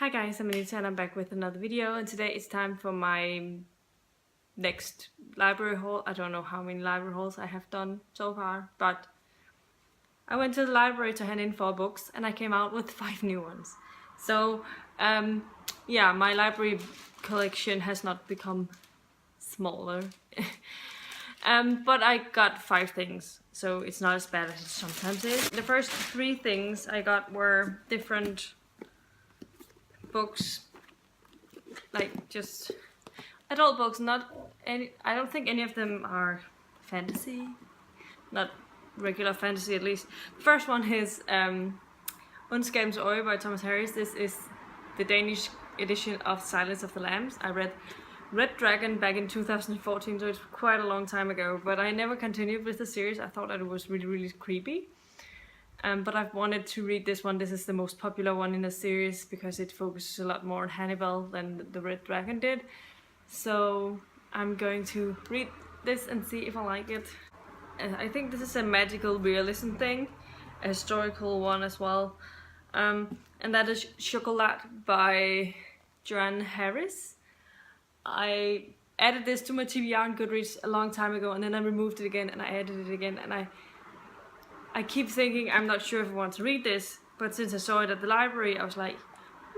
Hi guys, I'm Anita and I'm back with another video, and today it's time for my next library haul. I don't know how many library hauls I have done so far, but I went to the library to hand in 4 books and I came out with 5 new ones. So yeah, my library collection has not become smaller. But I got 5 things, so it's not as bad as it sometimes is. The first 3 things I got were different books, like just adult books, not any. I don't think any of them are fantasy, not regular fantasy at least. The first one is Ondskabens Øje by Thomas Harris. This is the Danish edition of Silence of the Lambs. I read Red Dragon back in 2014, so it's quite a long time ago, but I never continued with the series. I thought that it was really creepy. But I've wanted to read this one. This is the most popular one in the series because it focuses a lot more on Hannibal than the Red Dragon did. So I'm going to read this and see if I like it. I think this is a magical realism thing, a historical one as well. And that is Chocolat by Joanne Harris. I added this to my TBR on Goodreads a long time ago, and then I removed it again and I added it again, and I keep thinking I'm not sure if I want to read this, but since I saw it at the library I was like,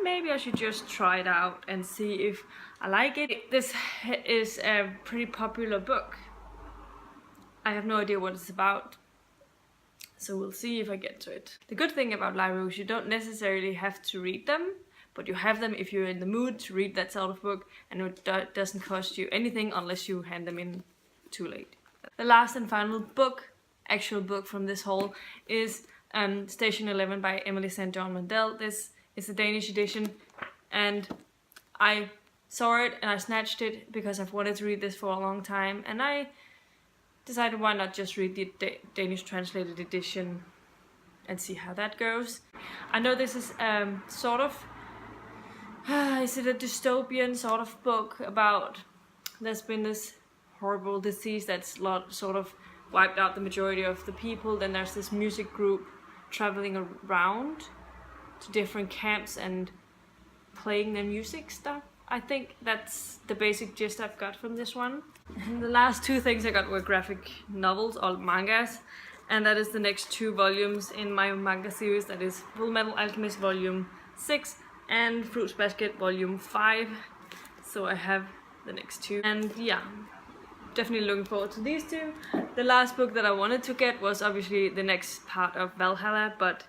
maybe I should just try it out and see if I like it. This is a pretty popular book. I have no idea what it's about, so we'll see if I get to it. The good thing about library books, you don't necessarily have to read them, but you have them if you're in the mood to read that sort of book, and it doesn't cost you anything unless you hand them in too late. The last and final actual book from this haul is Station 11 by Emily St. John Mandel. This is the Danish edition, and I saw it and I snatched it because I've wanted to read this for a long time, and I decided why not just read the Danish translated edition and see how that goes. I know this is sort of is it a dystopian sort of book about there's been this horrible disease that's sort of wiped out the majority of the people. Then there's this music group traveling around to different camps and playing their music stuff. I think that's the basic gist I've got from this one. And the last 2 things I got were graphic novels or mangas, and that is the next 2 volumes in my manga series. That is Full Metal Alchemist Volume 6 and Fruits Basket Volume 5. So I have the next 2, and yeah, definitely looking forward to these 2. The last book that I wanted to get was obviously the next part of Valhalla, but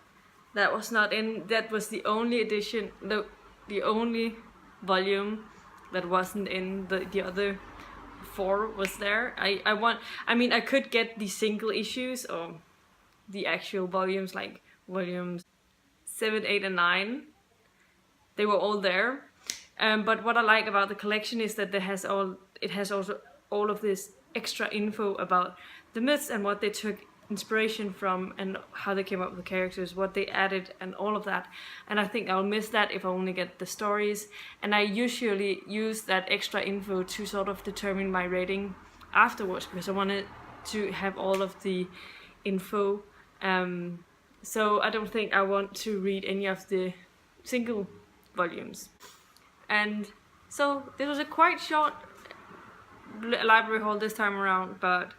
that was not in. That was the only edition, the only volume that wasn't in. The other 4 was there. I mean I could get the single issues or the actual volumes, like volumes 7, 8 and 9. They were all there. But what I like about the collection is that it has also all of this extra info about the myths and what they took inspiration from and how they came up with the characters, what they added and all of that. And I think I'll miss that if I only get the stories. And I usually use that extra info to sort of determine my rating afterwards, because I wanted to have all of the info. So I don't think I want to read any of the single volumes. And so this was a quite short library haul this time around, but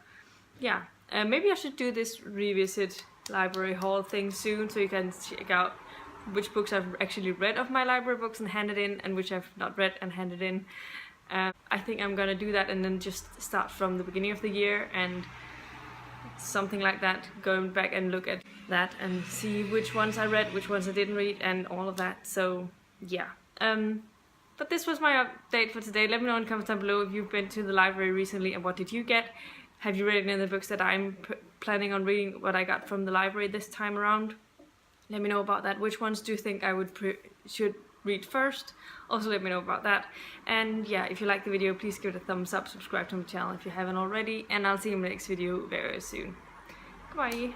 yeah, maybe I should do this revisit library haul thing soon, so you can check out which books I've actually read of my library books and handed in, and which I've not read and handed in. I think I'm gonna do that and then just start from the beginning of the year and something like that, going back and look at that and see which ones I read, which ones I didn't read, and all of that. So yeah. But this was my update for today. Let me know in the comments down below if you've been to the library recently and what did you get. Have you read any of the books that I'm planning on reading, what I got from the library this time around? Let me know about that. Which ones do you think I should read first? Also let me know about that. And yeah, if you like the video, please give it a thumbs up, subscribe to my channel if you haven't already, and I'll see you in the next video very soon. Goodbye!